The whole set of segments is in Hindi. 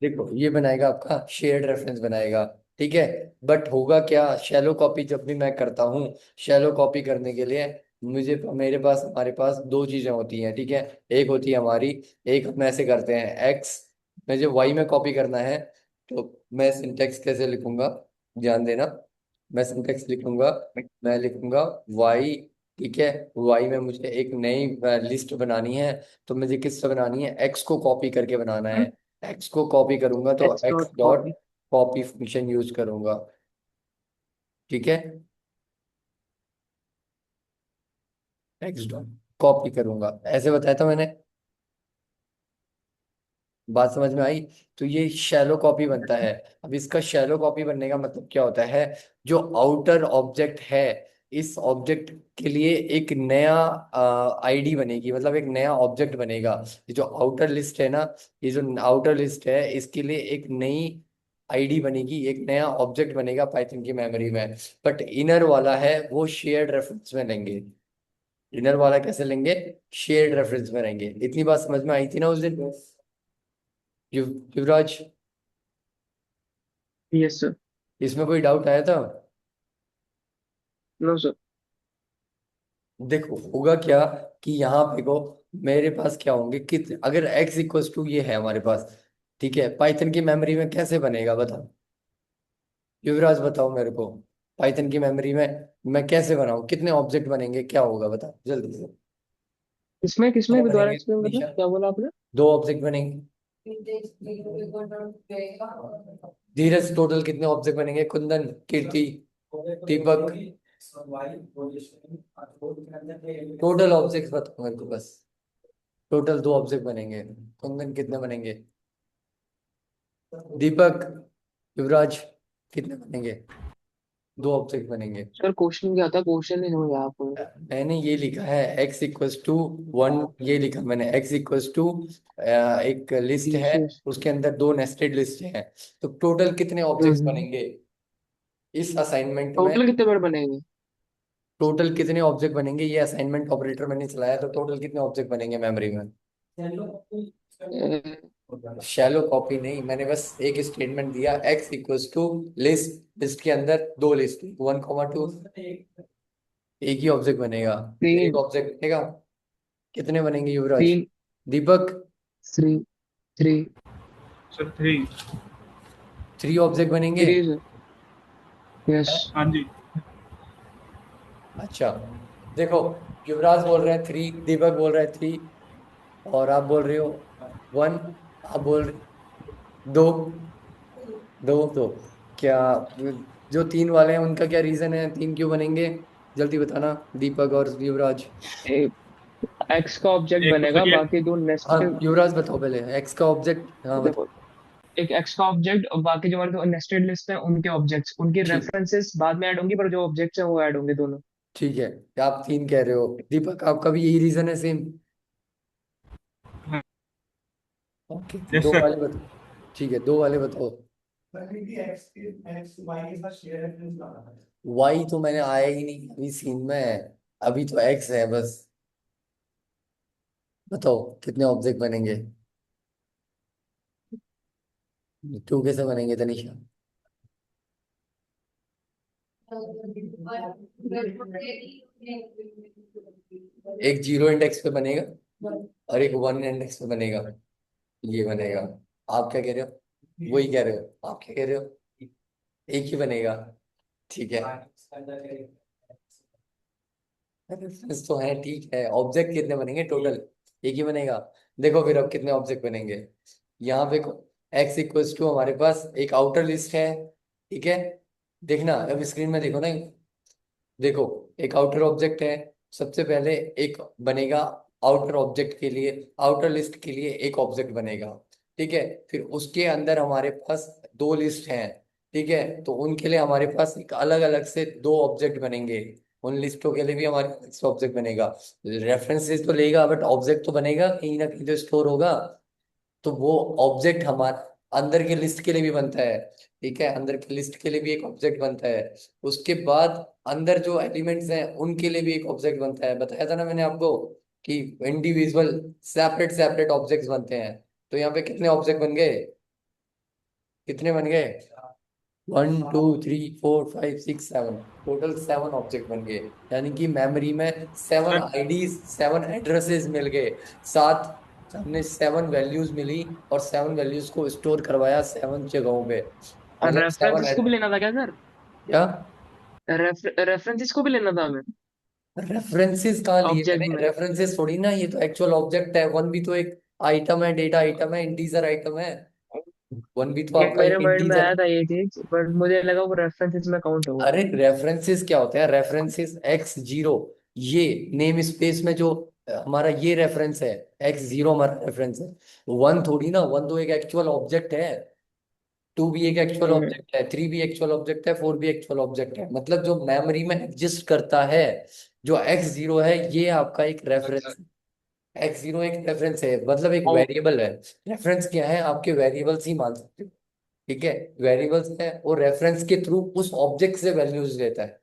देखो ये बनाएगा आपका शेयर्ड रेफरेंस बनाएगा। ठीक है। बट होगा क्या, शैलो कॉपी जब भी मैं करता हूँ, शैलो कॉपी करने के लिए मुझे मेरे पास हमारे पास दो चीजें होती हैं। ठीक है। एक होती है हमारी, एक हम ऐसे करते हैं एक्स, मुझे वाई में कॉपी करना है। तो मैं सिंटेक्स कैसे लिखूंगा, ध्यान देना। मैं सिंटेक्स लिखूंगा, मैं लिखूंगा वाई। ठीक है। वाई में मुझे एक नई लिस्ट बनानी है। तो मुझे किससे बनानी है, एक्स को कॉपी करके बनाना है। एक्स को कॉपी करूंगा तो x x dot dot copy. Copy function use करूंगा। ठीक है। एक्स डॉट कॉपी करूंगा, ऐसे बताया था मैंने। बात समझ में आई। तो ये शैलो कॉपी बनता है। अब इसका शैलो कॉपी बनने का मतलब क्या होता है, जो आउटर ऑब्जेक्ट है, इस ऑब्जेक्ट के लिए एक नया आईडी बनेगी, मतलब एक नया ऑब्जेक्ट बनेगा। ये जो आउटर लिस्ट है ना, ये जो आउटर लिस्ट है, इसके लिए एक नई आईडी बनेगी, एक नया ऑब्जेक्ट बनेगा पाइथन की मेमोरी में। बट इनर वाला है वो शेयर्ड रेफरेंस में लेंगे। इनर वाला कैसे लेंगे, शेयर्ड रेफरेंस में लेंगे। इतनी बात समझ में आई थी ना उस दिन, युवराज? Yes sir. इसमें कोई डाउट आया था? No sir. देखो होगा क्या कि यहाँ पे को मेरे पास क्या होंगे कि अगर x इक्वल्स टू ये है हमारे पास, ठीक है, पाइथन की मेमोरी में कैसे बनेगा बताओ, युवराज बताओ मेरे को। पाइथन की मेमोरी में मैं कैसे बनाऊं, कितने ऑब्जेक्ट बनेंगे, क्या होगा बताओ जल्दी से। किसमें कितने किसमें भी दोबारा बनेंगे एक्सप्लेन करना, निशा? क्या बोला आपने? दो ऑब्जेक्ट बनेंगे। धीरज टोटल कितने ऑब्जेक्ट बनेंगे, कुंदन, कीर्ति, दीपक, टोटल ऑब्जेक्ट बताओ मेरे को बस। टोटल दो ऑब्जेक्ट बनेंगे। कुंदन कितने बनेंगे, दीपक, युवराज, कितने बनेंगे? दो ऑब्जेक्ट बनेंगे। सर क्वेश्चन क्या था, क्वेश्चन नहीं समझ आया आपको मेरा। मैंने ये लिखा है एक्स इक्वल्स टू वन, ये लिखा मैंने एक्स इक्वल्स टू एक लिस्ट है, टीसीएस। उसके अंदर दो नेस्टेड लिस्ट हैं। तो टोटल कितने ऑब्जेक्ट्स बनेंगे इस असाइनमेंट में? टोटल कितने बार बनेंगे? टोटल कितने ऑब्जेक्ट बनेंगे, ये असाइनमेंट ऑपरेटर मैंने चलाया, तो टोटल कितने ऑब्जेक्ट बनेंगे मेमोरी में? अ, शैलो कॉपी नहीं, मैंने बस एक स्टेटमेंट दिया X equals to list, list के अंदर दो लिस्ट, वन कॉमा टू, एक ही ऑब्जेक्ट बनेगा। एक तीन। ऑब्जेक्ट बनेगा। कितने बनेंगे युवराज, तीन। Deepak? Three. Three. Sir 3। Three object बनेंगे। Three sir. यस। हैं? हाँ जी। अच्छा, देखो, युवराज बोल रहे हैं थ्री, दीपक बोल रहे हैं थ्री, और आप बोल रहे हो वन, आप बोल रहे दो। दो तो क्या, जो तीन वाले हैं उनका क्या रीजन है, तीन क्यों बनेंगे, जल्दी बताना दीपक और युवराज। एक्स का ऑब्जेक्ट एक तो बनेगा, सर ये बाकी दो नेस्टेड। हाँ युवराज बताओ पहले एक्स का ऑब्जेक्ट, हाँ बताओ। देखो, एक एक्स का ऑब्जेक्ट और बाकी जो हमारे दो नेस्टेड लिस्ट है उनके ऑब्जेक्ट्स, उनकी ठीक, रेफरेंसेस बाद में ऐड होंगी, पर जो ऑब्जेक्ट्स हैं वो ऐड होंगे दोनों। ठीक है। आप तीन कह रहे हो, दीपक आपका भी यही रीजन है सेम? हाँ। ओके, यस दो सर। वाले बताओ। ठीक है, दो वाले बताओ। वाई तो मैंने आया ही नहीं अभी सीन में, अभी तो एक्स है बस। बताओ कितने ऑब्जेक्ट बनेंगे, टू कैसे बनेंगे तनिषा? एक जीरो इंडेक्स पे बनेगा और एक वन इंडेक्स पे बनेगा, ये बनेगा। आप क्या कह रहे हो, वही कह रहे हो, आप क्या कह रहे हो, एक ही बनेगा। ठीक है, रेफरेंस तो है, ठीक है। ऑब्जेक्ट कितने बनेंगे टोटल, एक ही बनेगा। देखो फिर अब कितने ऑब्जेक्ट बनेंगे, यहाँ पे एक्स इक्वल्स टू हमारे पास एक आउटर लिस्ट है। ठीक है, देखना अब स्क्रीन में देखो ना, देखो एक आउटर ऑब्जेक्ट है। सबसे पहले एक बनेगा आउटर ऑब्जेक्ट के लिए, आउटर लिस्ट के लिए एक ऑब्जेक्ट बनेगा। ठीक है, फिर उसके अंदर हमारे पास दो लिस्ट हैं। ठीक है, तो उनके लिए हमारे पास एक अलग अलग से दो ऑब्जेक्ट बनेंगे। उन लिस्टों के लिए भी हमारे पास ऑब्जेक्ट बनेगा। रेफरेंसेस तो लेगा बट ऑब्जेक्ट तो बनेगा कहीं ना कहीं तो स्टोर होगा। तो वो ऑब्जेक्ट हमारे अंदर के लिस्ट के लिए भी बनता है। ठीक है, अंदर की लिस्ट के लिए भी एक ऑब्जेक्ट बनता है। उसके बाद अंदर जो एलिमेंट्स हैं उनके लिए भी एक ऑब्जेक्ट बनता है, बताया था ना मैंने आपको कि इंडिविजुअल सेपरेट सेपरेट ऑब्जेक्ट्स बनते हैं। तो यहाँ पे कितने ऑब्जेक्ट बन गए, कितने बन गए? 1 2 3 4 5 6 7, टोटल 7 ऑब्जेक्ट बन गए। यानी कि मेमोरी में 7 आईडीज, 7 एड्रेसेस मिल गए। साथ हमने 7 वैल्यूज मिली, और 7 वैल्यूज को स्टोर करवाया 7 जगहों पे। और मतलब सेवन रेफरेंसेस को भी लेना था क्या सर? क्या? रेफरेंसेस को भी लेना था हमें रेफरेंसेस कहाँ लिए ऑब्जेक्ट मैंने? में। रेफरेंसेस थोड़ी ना, ये तो एक्चुअल ऑब्जेक्ट है। वन भी तो एक आइटम है, डेटा आइटम है, इंटीजर आइटम है। वन भी तो ये आपका मेरे एक माइंड में इंटीजर आया है। था ये चीज, बट मुझे लगा वो रेफरेंसेस में काउंट होगा। अरे रेफरेंसेस क्या होते हैं? रेफरेंसेस x0, ये नेम स्पेस में जो हमारा ये रेफरेंस है, x0 हमारा रेफरेंस है। वन थोड़ी ना, वन तो एक एक्चुअल ऑब्जेक्ट है। टू भी एक एक्चुअल हम्म, ऑब्जेक्ट है, थ्री भी एक्चुअल ऑब्जेक्ट है, फोर भी एक्चुअल ऑब्जेक्ट है। मतलब जो मेमोरी में एग्जिस्ट करता है, जो x0 है, ये आपका एक रेफरेंस। x0 एक रेफरेंस है, मतलब एक और वेरिएबल है। रेफरेंस क्या है? आपके वेरिएबल्स ही मान सकते हो। ठीक है, वेरिएबल्स है, और रेफरेंस के थ्रू उस ऑब्जेक्ट से वैल्यूज लेता है।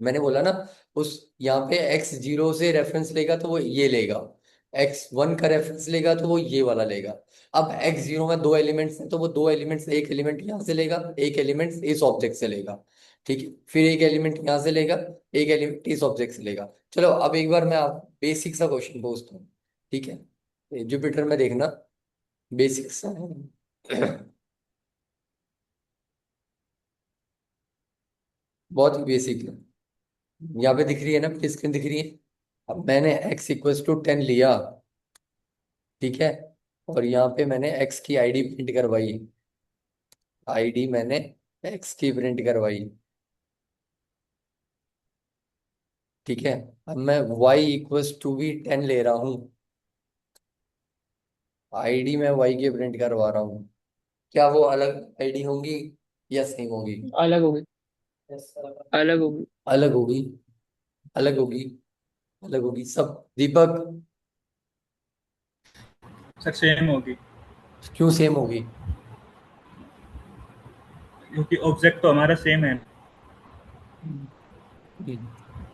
मैंने बोला ना, उस यहाँ पे x0 से रेफरेंस लेगा तो वो ये लेगा, x1 का रेफरेंस लेगा तो वो ये वाला लेगा। अब x0 में 2 एलिमेंट्स हैं, तो वो 2 एलिमेंट्स, एक एलिमेंट यहाँ से लेगा, एक एलिमेंट इस ऑब्जेक्ट से लेगा। ठीक है, फिर एक एलिमेंट यहाँ से लेगा, एक एलिमेंट इस ऑब्जेक्ट से लेगा। चलो अब एक बार मैं आप बेसिक सा क्वेश्चन पूछता हूँ। ठीक है, जुपिटर में देखना, बेसिक सा है। बहुत ही बेसिक है। यहाँ पे दिख रही है ना, प्ले स्क्रीन दिख रही है? अब मैंने x = 10 लिया। ठीक है, और यहाँ पे मैंने x की आईडी प्रिंट करवाई। आईडी मैंने x की प्रिंट करवाई। ठीक है, अब मैं y = भी 10 ले रहा हूँ। आईडी मैं y की प्रिंट करवा रहा हूँ। क्या वो अलग आईडी होंगी या सेम होगी? अलग होगी, अलग होगी। अलग होगी, अलग होगी, अलग होगी सब। दीपक, सर सेम होगी, क्यों सेम होगी? क्योंकि ऑब्जेक्ट तो हमारा सेम है।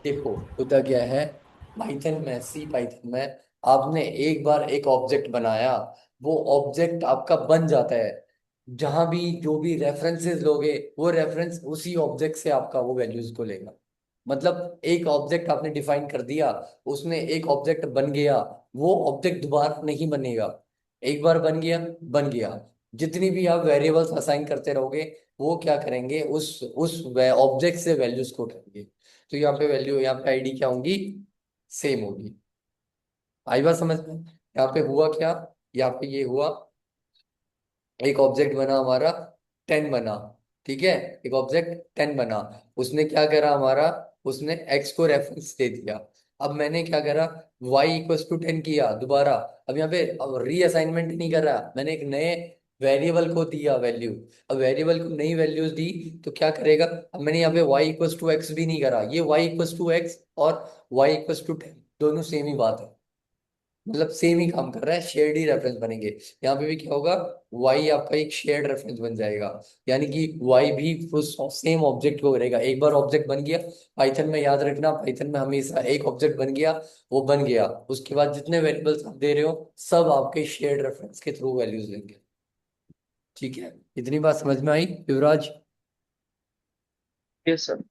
देखो, होता क्या है, पाइथन में, सी पाइथन में, आपने एक बार एक ऑब्जेक्ट बनाया, वो ऑब्जेक्ट आपका बन जाता है। जहां भी जो भी रेफरेंसेस लोगे, वो रेफरेंस उसी ऑब्जेक्ट से आपका वो वैल्यूज को लेगा। मतलब एक ऑब्जेक्ट आपने डिफाइन कर दिया, उसमें एक ऑब्जेक्ट बन गया, वो ऑब्जेक्ट दोबारा नहीं बनेगा। एक बार बन गया, बन गया। जितनी भी आप वेरिएबल्स असाइन करते रहोगे, वो क्या करेंगे, उस ऑब्जेक्ट से वैल्यूज को उठाएंगे। तो यहाँ पे वैल्यू, यहाँ पे आईडी क्या होगी? सेम होगी। आई बात समझ में? यहाँ पे हुआ क्या, यहाँ पे ये हुआ, एक ऑब्जेक्ट बना हमारा, 10 बना। ठीक है, एक ऑब्जेक्ट 10 बना। उसने क्या करा हमारा, उसने x को रेफरेंस दे दिया। अब मैंने क्या करा, y = 10 किया दोबारा। अब यहाँ पे रीअसाइनमेंट नहीं कर रहा, मैंने एक नए वेरिएबल को दिया वैल्यू। अब वेरिएबल को नई वैल्यूज दी, तो क्या करेगा? अब मैंने यहाँ पे y = x भी नहीं करा, ये y = x और y = 10 दोनों सेम ही बात है। मतलब सेम ही काम कर रहा है, शेयर्ड ही रेफरेंस बनेंगे। यहाँ पे भी क्या होगा, y आपका एक शेयर्ड रेफरेंस बन जाएगा। यानी कि y भी उस सेम ऑब्जेक्ट को करेगा। एक बार ऑब्जेक्ट बन गया, पाइथन में याद रखना, पाइथन में हमेशा एक ऑब्जेक्ट बन गया, वो बन गया, उसके बाद जितने वेरिएबल्स आप दे रहे हो, सब आपके शेयर्ड रेफरेंस के थ्रू वैल्यूज लेंगे। ठीक है, इतनी बात समझ में आई युवराज? Yes sir.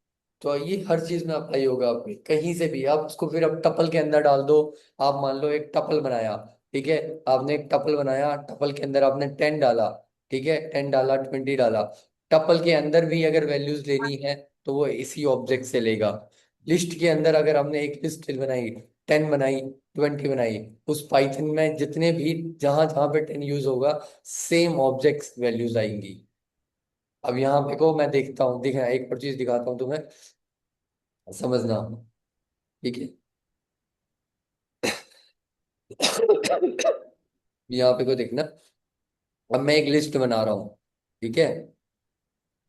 तो ये हर चीज में अप्लाई होगा आपके, कहीं से भी आप उसको फिर अब टपल के अंदर डाल दो। आप मान लो एक टपल बनाया। ठीक है, आपने एक टपल बनाया, टपल के अंदर आपने 10 डाला। ठीक है, 10 डाला, 20 डाला। टपल के अंदर भी अगर वैल्यूज लेनी है, तो वो इसी ऑब्जेक्ट से लेगा। लिस्ट के अंदर अगर हमने एक लिस्ट बनाई, 10 बनाई, 20 बनाई, उस पाइथन में जितने भी, जहां जहां पे 10 यूज होगा, सेम ऑब्जेक्ट वैल्यूज आएंगी। अब यहाँ पे को मैं देखता हूँ, दिखा एक और चीज दिखाता हूँ तुम्हें, समझना। ठीक है। यहाँ पे को देखना, अब मैं एक लिस्ट बना रहा हूँ। ठीक है,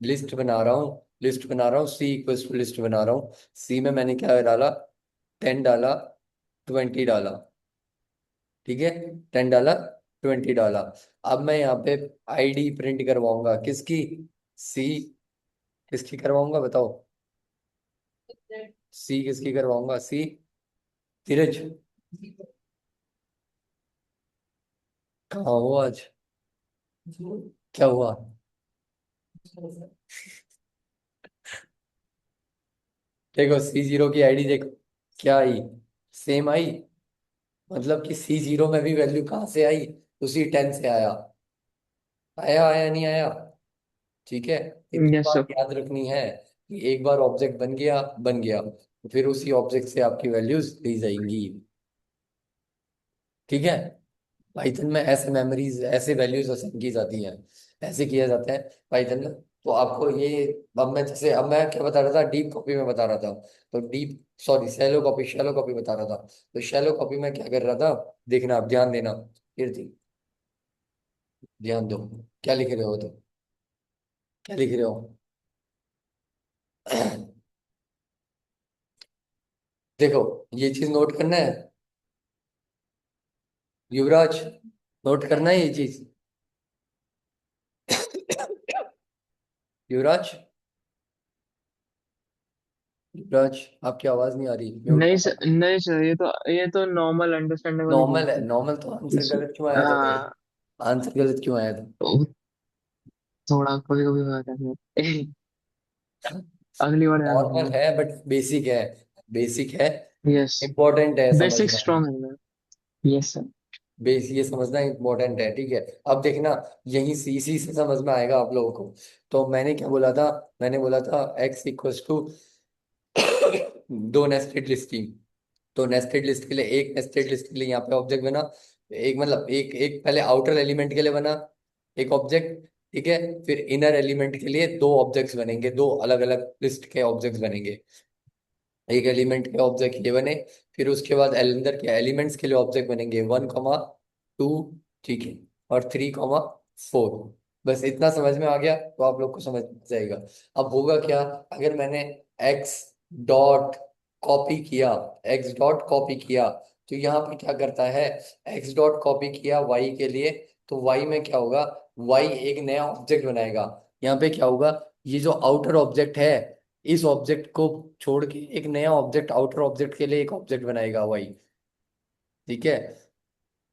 लिस्ट बना रहा हूँ, लिस्ट बना रहा हूँ, C = लिस्ट बना रहा हूँ। सी में मैंने क्या डाला, 10 डाला, 20 डाला। ठीक है, 10 डाला, 20 डाला। अब मैं यहाँ पे आईडी प्रिंट करवाऊंगा, किसकी? सी। किसकी करवाऊंगा बताओ? सी किसकी करवाऊंगा? सी, धीरज, कहाँ हो आज? क्या हुआ? देखो C0 की आईडी देखो, क्या आई, सेम आई। मतलब कि C0 में भी वैल्यू कहाँ से आई, उसी 10 से आया। आया आया नहीं आया, ठीक है। इतनी यस सर। बात याद रखनी है कि एक बार ऑब्जेक्ट बन गया बन गया, तो फिर उसी ऑब्जेक्ट से आपकी वैल्यूज ली जाएंगी, ठीक है। पाइथन में ऐसे मेमोरीज ऐसे वैल्यूज असाइन की जाती हैं, ऐसे किया जाता है पाइथन में। तो आपको ये, अब मैं क्या बता रहा था, डीप कॉपी में बता रहा था। तो डीप, सॉरी, शैलो कॉपी बता रहा था। तो शैलो कॉपी में क्या कर रहा था, देखना, आप ध्यान देना, कीर्ति, ध्यान दो। क्या लिख रहे हो, तो क्या लिख रहे हो? देखो, ये चीज नोट करना है, युवराज, नोट करना है ये चीज। युवराज, युवराज, आपकी आवाज नहीं आ रही, म्यूट नहीं हो। सर, नहीं सर, ये तो नॉर्मल अंडरस्टैंडेबल ही नॉर्मल बात है, है। नॉर्मल तो आंसर इस गलत क्यों आया था फिर? हाँ, आंसर गलत क्यों आया था? तो थोड़ा कभी कभी हो जाता है। अगली बार ध्यान नॉर्मल रखूंगा। है बट बेसिक है, बेसिक है, यस, इम्पोर्टेंट है बेसिक समझना। स्ट्रॉन्ग है। Yes sir. बेस ये समझना इम्पोर्टेंट है, ठीक है। अब देखना, यही से इसी से समझ में आएगा आप लोगों को। तो मैंने क्या बोला था, मैंने बोला था x इक्वल्स टू दो नेस्टेड लिस्ट थी। तो नेस्टेड लिस्ट के लिए, एक नेस्टेड लिस्ट के लिए यहाँ पे ऑब्जेक्ट बना, एक मतलब एक एक पहले आउटर एलिमेंट के लिए बना एक ऑब्जेक्ट, ठीक है। फिर इनर एलिमेंट के लिए दो ऑब्जेक्ट्स बनेंगे, दो अलग अलग लिस्ट के ऑब्जेक्ट्स बनेंगे। एक एलिमेंट के ऑब्जेक्ट ये बने, फिर उसके बाद अंदर के एलिमेंट्स के लिए ऑब्जेक्ट बनेंगे 1, 2, ठीक है, और 3, 4। बस इतना समझ में आ गया तो आप लोग को समझ में आ जाएगा। अब होगा क्या, अगर मैंने एक्स डॉट कॉपी किया, एक्स डॉट कॉपी किया, तो यहाँ पे क्या करता है, एक्स डॉट कॉपी किया वाई के लिए, तो वाई में क्या होगा, वाई एक नया ऑब्जेक्ट बनाएगा। यहाँ पे क्या होगा, ये जो आउटर ऑब्जेक्ट है, इस ऑब्जेक्ट को छोड़ के एक नया ऑब्जेक्ट, आउटर ऑब्जेक्ट के लिए एक ऑब्जेक्ट बनाएगा वाई, ठीक है।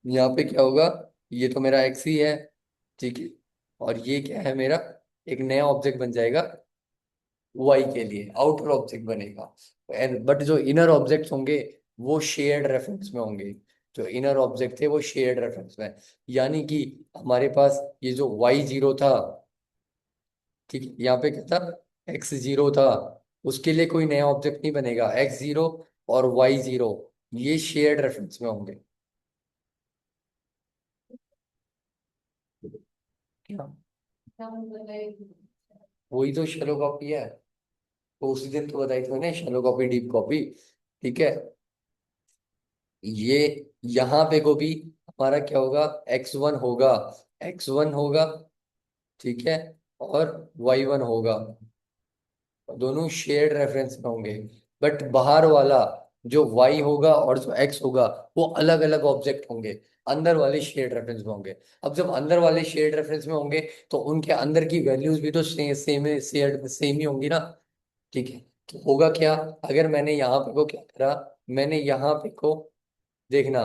यहाँ पे क्या होगा, ये तो मेरा एक्स ही है, ठीक है, और ये क्या है मेरा, एक नया ऑब्जेक्ट बन जाएगा वाई के लिए, आउटर ऑब्जेक्ट बनेगा। बट जो इनर ऑब्जेक्ट्स होंगे वो शेयर्ड रेफरेंस में होंगे, जो इनर ऑब्जेक्ट थे वो शेयर्ड रेफरेंस में। यानी कि हमारे पास ये जो y0 था, ठीक है, यहाँ पे क्या था, x0 था, उसके लिए कोई नया ऑब्जेक्ट नहीं बनेगा। x0 और y0 ये शेयर्ड रेफरेंस में होंगे, क्या? वही तो शैलो कॉपी है, तो उसी दिन तो बताई थी मैंने, शैलो कॉपी डीप कॉपी, ठीक है। ये यहाँ पे को भी हमारा क्या होगा, x1 होगा, x1 होगा, ठीक है, और y1 होगा, दोनों शेयर्ड रेफरेंस में होंगे। बट बाहर वाला जो y होगा और जो x होगा वो अलग अलग ऑब्जेक्ट होंगे, अंदर वाले शेयर्ड रेफरेंस में होंगे। अब जब अंदर वाले शेयर्ड रेफरेंस में होंगे तो उनके अंदर की वैल्यूज भी तो सेम ही होंगी ना, ठीक है। तो होगा क्या, अगर मैंने यहाँ पे को क्या करा, मैंने यहाँ पे को, देखना,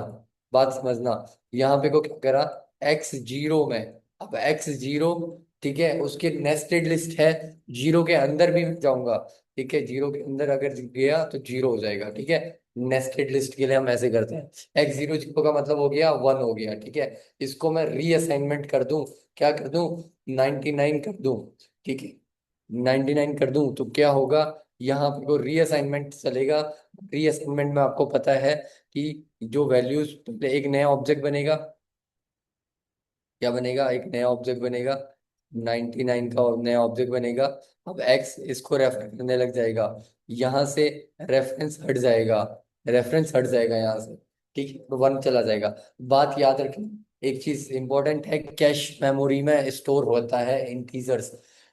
बात समझना, यहाँ पे को क्या करा, x0 में, अब x0, ठीक है, उसके नेस्टेड लिस्ट है, जीरो के अंदर भी मैं जाऊंगा, ठीक है, जीरो के अंदर अगर गया तो जीरो हो जाएगा, ठीक है। नेस्टेड लिस्ट के लिए हम ऐसे करते हैं, x0 जीरो का मतलब हो गया 1 हो गया, ठीक है। इसको मैं रीअसाइनमेंट कर दूं, क्या कर दूं, 99 कर दूं, ठीक है, 99 कर दूं तो क्या होगा, यहाँ पे को रीअसाइनमेंट चलेगा। रीअसाइनमेंट में आपको पता है कि जो वैल्यूज, पहले एक नया ऑब्जेक्ट बनेगा, क्या बनेगा, एक नया ऑब्जेक्ट बनेगा, 99 का और नया ऑब्जेक्ट बनेगा। अब x इसको रेफर करने लग जाएगा, यहाँ से रेफरेंस हट जाएगा, रेफरेंस हट जाएगा यहाँ से, ठीक है, तो 1 चला जाएगा। बात याद रखना, एक चीज इंपॉर्टेंट है, कैश मेमोरी में स्टोर होता है इंटीजर्स,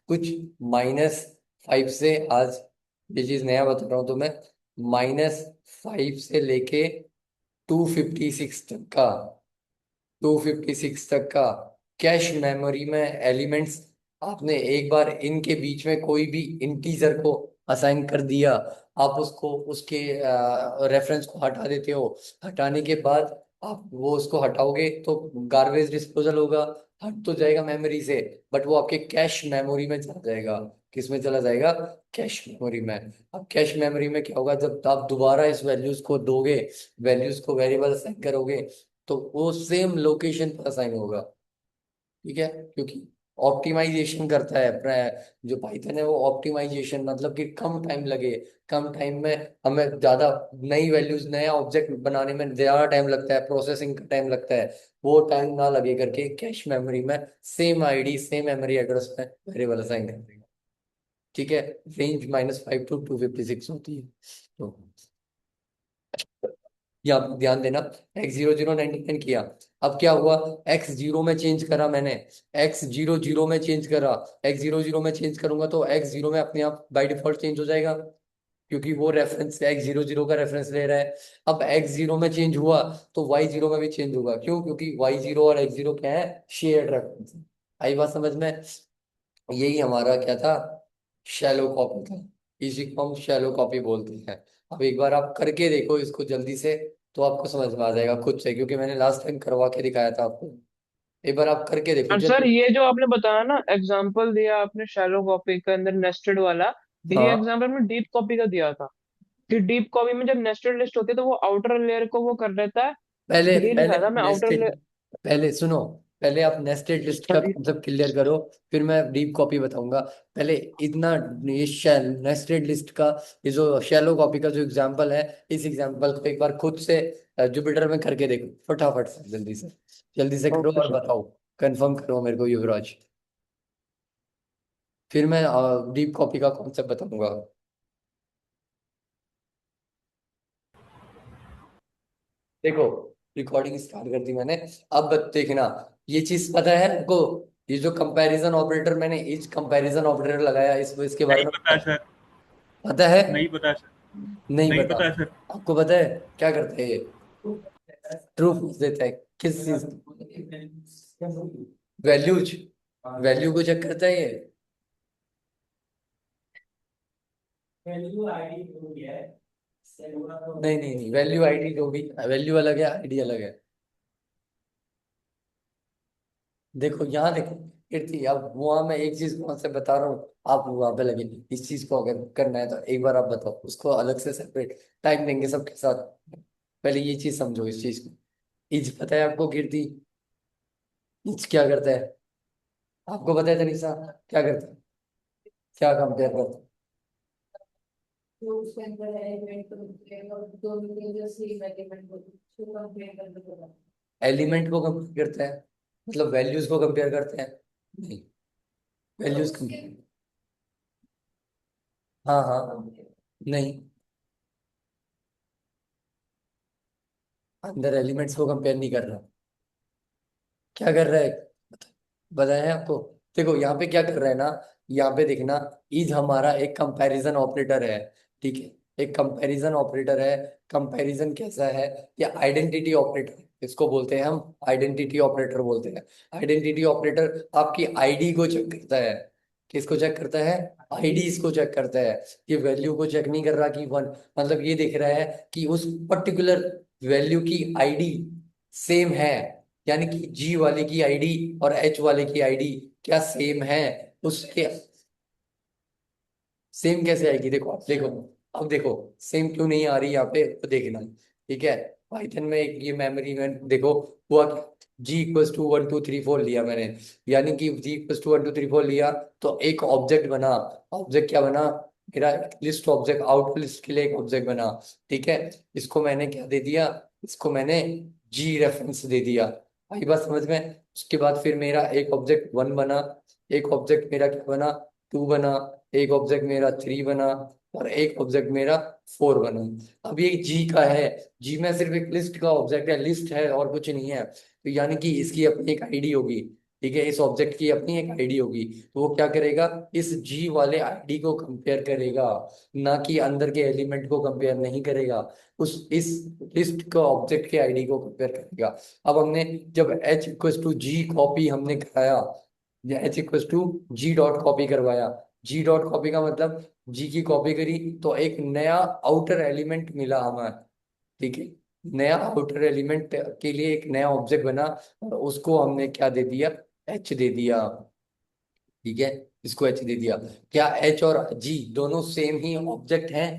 कुछ -5 से, आज ये चीज नया बता रहा हूँ तो मैं, -5 से लेके 256 तक का, 256 तक का कैश मेमोरी में एलिमेंट्स, आपने एक बार इनके बीच में कोई भी इंटीजर को असाइन कर दिया, आप उसको उसके रेफरेंस को हटा देते हो, हटाने के बाद आप वो उसको हटाओगे तो गार्बेज डिस्पोजल होगा, हट तो जाएगा मेमोरी से, बट वो आपके कैश मेमोरी में चला जाएगा। किस में चला जाएगा? कैश मेमोरी में। अब कैश मेमोरी में क्या होगा, जब आप दोबारा इस वैल्यूज को दोगे, वैल्यूज को वेरिएबल असाइन करोगे, तो वो सेम लोकेशन पर असाइन होगा। ठीक है, क्योंकि ऑप्टिमाइजेशन करता है जो पाइथन है वो ऑप्टिमाइजेशन, मतलब कि कम टाइम लगे, कम टाइम में हमें ज्यादा नई वैल्यूज, नया ऑब्जेक्ट बनाने में ज्यादा टाइम लगता है, प्रोसेसिंग का टाइम लगता है, वो टाइम ना लगे करके कैश मेमोरी में same ID same memory address में वेरिएबल असाइन कर देगा। ठीक है, रेंज -5 to 256 होती है। तो यहाँ पे ध्यान देना, x0099 किया, अब क्या हुआ, x0 में चेंज करा मैंने, x00 में चेंज करा, x00 में चेंज करूंगा तो x0 में अपने आप बाय डिफॉल्ट चेंज हो जाएगा, क्योंकि वो रेफरेंस x00 का रेफरेंस ले रहा है। अब x0 में चेंज हुआ तो y0 में भी चेंज होगा, क्यों? क्योंकि y0 और x0 क्या है, शेयर्ड रेफरेंस। आई बात समझ में? यही हमारा क्या था, शैलो कॉपी था। इसी को हम शैलो कॉपी बोलते हैं। अब एक बार आप करके देखो इसको जल्दी से, तो आपको समझ में आ जाएगा खुद से, क्योंकि मैंने लास्ट टाइम करवा के दिखाया था आपको। एक बार आप करके देखो और सर जल्दी। ये जो आपने बताया ना, एग्जांपल दिया आपने शैलो कॉपी के अंदर नेस्टेड वाला, ये हाँ, एग्जांपल में डीप कॉपी का दिया था कि डीप कॉपी में जब नेस्टेड लिस्ट होती है तो वो आउटर लेयर को वो कर देता है। पहले ये पहले लिखा था मैं आउटर नेस्टेड, लेयर। पहले सुनो, पहले आप नेस्टेड लिस्ट हाँ का जी। कॉन्सेप्ट क्लियर करो, फिर मैं डीप कॉपी बताऊंगा। पहले इतना, ये नेस्टेड लिस्ट का, ये जो शैलो कॉपी का जो एग्जांपल है, इस एग्जांपल को एक बार खुद से जुपिटर में करके देखो फटाफट से, जल्दी से करो ओके और सर। बताओ, कंफर्म करो मेरे को युवराज। फिर मैं डीप कॉपी का कॉन्सेप्ट बताऊंगा। देखो, रिकॉर्डिंग स्टार्ट कर दी मैंने। अब देखना, ये चीज पता है आपको, ये जो कंपैरिजन ऑपरेटर मैंने इज कंपैरिजन ऑपरेटर लगाया, इसके बारे नहीं में पता सर। पता है? नहीं पता सर। नहीं नहीं पता? पता सर। आपको पता है क्या करते हैं ये? ट्रू फॉल्स देता है, किस चीज? वैल्यूज, वैल्यू को चेक करता है ये। नहीं नहीं नहीं, वैल्यू आईडी जो भी, वैल्यू अलग है, आईडी अलग है। देखो यहाँ देखो कीर्ति, अब वहां मैं एक चीज कौन से बता रहा हूँ, आप वहां पे लगे, इस चीज को अगर करना है तो एक बार आप बताओ, उसको अलग से सेपरेट टाइम देंगे सबके साथ। पहले ये चीज समझो, इस चीज को, इज पता है आपको कीर्ति? इज क्या करता है? आपको पता है तनिषा, क्या करता है? क्या कंपेयर करता तो उसके अंदर एलिमेंट को दो मिलेंगे सेम एलिमेंट को उसको कंपेयर करके बोला। है? एलिमेंट को कंपेयर करता है, मतलब वैल्यूज को कंपेयर करते हैं? नहीं, तो वैल्यूज उसके कंपेयर, हाँ हाँ, नहीं, अंदर एलिमेंट्स को कंपेयर नहीं कर रहा। क्या कर रहा है, बताया है आपको? देखो यहाँ पे क्या कर रहा है ना, यहाँ पे देखना, इज हमारा एक कंपैरिजन ऑपरेटर है। ठीक है, एक कंपैरिजन ऑपरेटर है। कंपैरिजन कैसा है? ये आइडेंटिटी ऑपरेटर, इसको बोलते हैं हम, आइडेंटिटी ऑपरेटर बोलते हैं। आइडेंटिटी ऑपरेटर आपकी आईडी को चेक करता है। किसको चेक करता है? आईडी को चेक करता है। ये वैल्यू को चेक नहीं कर रहा कि वन, मतलब ये देख रहा है कि उस पर्टिकुलर वैल्यू की आईडी सेम है, यानी कि जी वाले की आईडी और एच वाले की आईडी क्या सेम है, उसके सेम कैसे आएगी? देखो आप देखो, अब देखो सेम क्यों नहीं आ रही यहाँ पे, तो देखना। ठीक है, पाइथन में एक ये मेमोरी में देखो हुआ क्या, G = 1 2 3 4 लिया मैंने, यानी कि G = 1 2 3 4 लिया, तो एक ऑब्जेक्ट बना। ऑब्जेक्ट क्या बना मेरा? लिस्ट ऑब्जेक्ट, आउट लिस्ट के लिए एक ऑब्जेक्ट बना। ठीक है, इसको मैंने क्या दे दिया, इसको मैंने जी रेफरेंस दे दिया। आई बात समझ में? उसके बाद फिर मेरा एक ऑब्जेक्ट 1 बना, एक ऑब्जेक्ट मेरा क्या बना, 2 बना, एक ऑब्जेक्ट मेरा 3 बना, और एक ऑब्जेक्ट मेरा 4 बना। अब ये जी का है, जी में सिर्फ एक लिस्ट का ऑब्जेक्ट है, लिस्ट है और कुछ नहीं है, तो यानी कि इसकी अपनी एक आईडी होगी। ठीक है, इस ऑब्जेक्ट की अपनी एक आईडी होगी, तो वो क्या करेगा, इस जी वाले आईडी को कंपेयर करेगा, ना कि अंदर के एलिमेंट को कंपेयर नहीं करेगा, उस इस लिस्ट का ऑब्जेक्ट के आईडी को कंपेयर करेगा। अब हमने जब h = g कॉपी हमने कराया, या h = g.copy करवाया, G.copy का मतलब जी की कॉपी करी तो एक नया आउटर एलिमेंट मिला हमें। ठीक है, नया आउटर एलिमेंट के लिए एक नया ऑब्जेक्ट बना और उसको हमने क्या दे दिया, एच दे दिया। ठीक है, इसको एच दे दिया। क्या एच और जी दोनों सेम ही ऑब्जेक्ट हैं?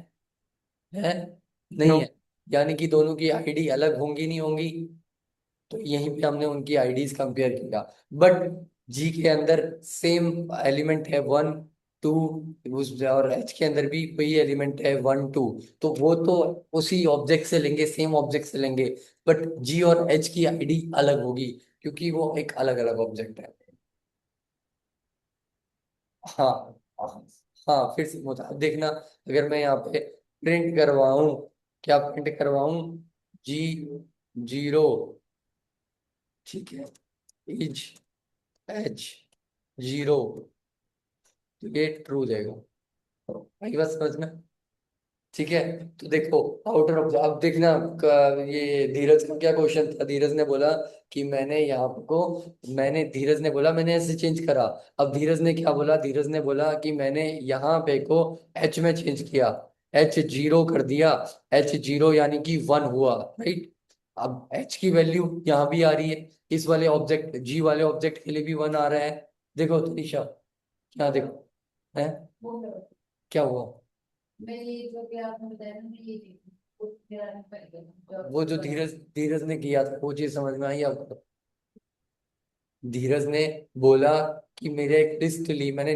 नहीं नो। है। यानी कि दोनों की आईडी अलग होंगी नहीं होंगी? तो यहीं पे हमने उनकी आईडीज कंपेयर किया। बट जी के अंदर सेम एलिमेंट है 1 2, उस और एच के अंदर भी वही एलिमेंट है 1 2। तो वो तो उसी ऑब्जेक्ट से लेंगे, सेम ऑब्जेक्ट से लेंगे। बट जी और एच की आईडी अलग होगी क्योंकि वो एक अलग अलग ऑब्जेक्ट है। हाँ हाँ। हाँ, फिर से अब देखना, अगर मैं यहाँ पे प्रिंट करवाऊं, क्या प्रिंट करवाऊं? जी 0, ठीक है, इज एच 0, तो ये ट्रू देगा। आई बात समझ में? ठीक है। तो देखो, आउटर ऑफ, अब देखना ये धीरज का क्या क्वेश्चन था। धीरज ने बोला कि मैंने यहाँ को, धीरज ने बोला मैंने ऐसे चेंज करा। अब धीरज ने क्या बोला? धीरज ने बोला कि मैंने यहाँ पे को एच में चेंज किया, एच 0 कर दिया। एच 0 यानी कि 1 हुआ, राइट? अब एच की वैल्यू यहाँ भी आ रही है, इस वाले ऑब्जेक्ट जी वाले ऑब्जेक्ट के लिए भी 1 आ रहा है। देखो तनिषा, क्या देखो है, वो करो। क्या हुआ? मैं ये जो कि आपने बताया ना, मैं ये देखी, वो मेरा पहले वो जो बना। धीरज धीरज ने किया था वो चीज समझ में आई आपको? धीरज ने बोला कि मेरे एक लिस्ट ली मैंने,